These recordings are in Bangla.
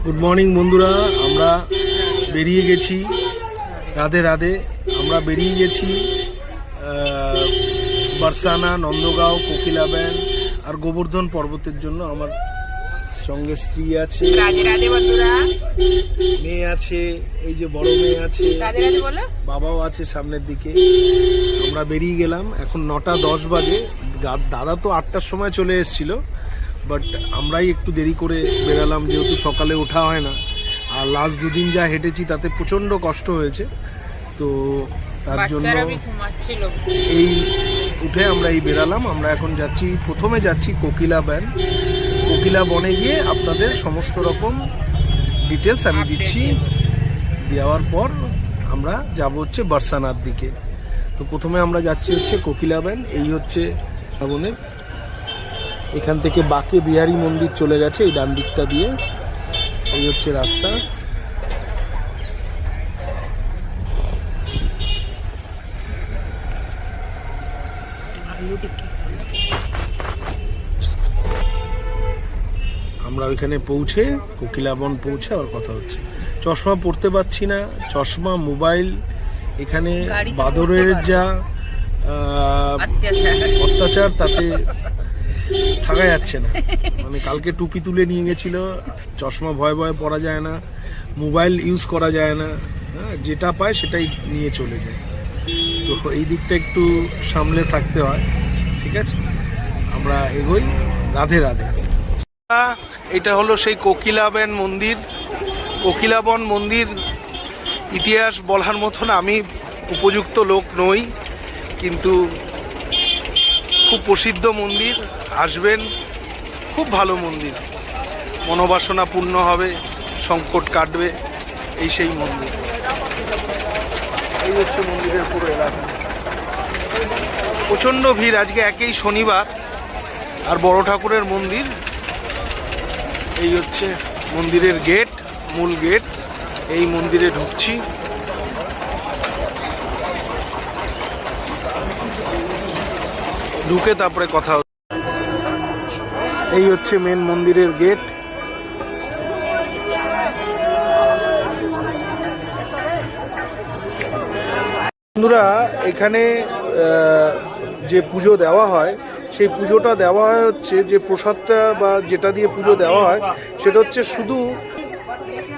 গুড মর্নিং বন্ধুরা, আমরা বেরিয়ে গেছি। রাধে রাধে। আমরা বেরিয়ে গেছি বারসানা, নন্দগাঁও, কোকিলাবেন আর গোবর্ধন পর্বতের জন্য। আমার সঙ্গে স্ত্রী আছে, মেয়ে আছে, এই যে বড় মেয়ে আছে, বাবাও আছে সামনের দিকে। আমরা বেরিয়ে গেলাম। এখন 9:10 বাজে। দাদা তো 8টার সময় চলে এসেছিল, বাট আমরাই একটু দেরি করে বেরালাম, যেহেতু সকালে ওঠা হয় না। আর লাস্ট দুদিন যা হেঁটেছি তাতে প্রচণ্ড কষ্ট হয়েছে, তো তার জন্য এই উঠে আমরা এই বেরালাম। আমরা এখন যাচ্ছি, প্রথমে যাচ্ছি কোকিলাবেন। কোকিলাবনে গিয়ে আপনাদের সমস্ত রকম ডিটেলস আমি দিচ্ছি। দেওয়ার পর আমরা যাব হচ্ছে বারসানার দিকে। তো প্রথমে আমরা যাচ্ছি হচ্ছে কোকিলাবেন। এই হচ্ছে বনের, এখান থেকে বাঁকে বিহারী মন্দির চলে গেছে এই ডান দিকটা দিয়ে। এই হচ্ছে রাস্তা। আমরা ওইখানে পৌঁছে, কোকিলাবন পৌঁছে আবার কথা হচ্ছে। চশমা পরতে পারছি না, চশমা, মোবাইল, এখানে বাদরের যা অত্যাচার, তাতে থাকা যাচ্ছে না। মানে কালকে টুপি তুলে নিয়ে গেছিল, চশমা ভয়ে ভয়ে পরা যায় না, মোবাইল ইউজ করা যায় না, যেটা পায় সেটাই নিয়ে চলে যায়। তো এই দিকটা একটু সামলে থাকতে হয়, ঠিক আছে। আমরা এগোই। রাধে রাধে। এটা হলো সেই কোকিলাবেন মন্দির। কোকিলাবন মন্দির ইতিহাস বলার মতন আমি উপযুক্ত লোক নই, কিন্তু খুব প্রসিদ্ধ মন্দির। আসবেন, খুব ভালো মন্দির। মনোবাসনা পূর্ণ হবে, সংকট কাটবে, এই সেই মন্দির। এই হচ্ছে মন্দিরের পুরো এলাকা। প্রচণ্ড ভিড় আজকে, একেই শনিবার আর বড় ঠাকুরের মন্দির। এই হচ্ছে মন্দিরের গেট, মূল গেট। এই মন্দিরে ঢুকছি। ঢুকে তারপরে কথা হচ্ছে। এই হচ্ছে মেন মন্দিরের গেট। বন্ধুরা, এখানে যে পুজো দেওয়া হয়, সেই পুজোটা দেওয়া হয় হচ্ছে, যে প্রসাদটা বা যেটা দিয়ে পুজো দেওয়া হয় সেটা হচ্ছে শুধু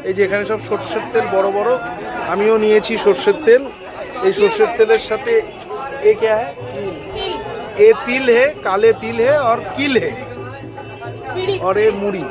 এই যে এখানে সব সর্ষের তেল বড় বড়, আমিও নিয়েছি সর্ষের তেল। এই সর্ষের তেলের সাথে এ क्या है, ए तिल है, काले तिल है और किल है, और ये मुड़ी।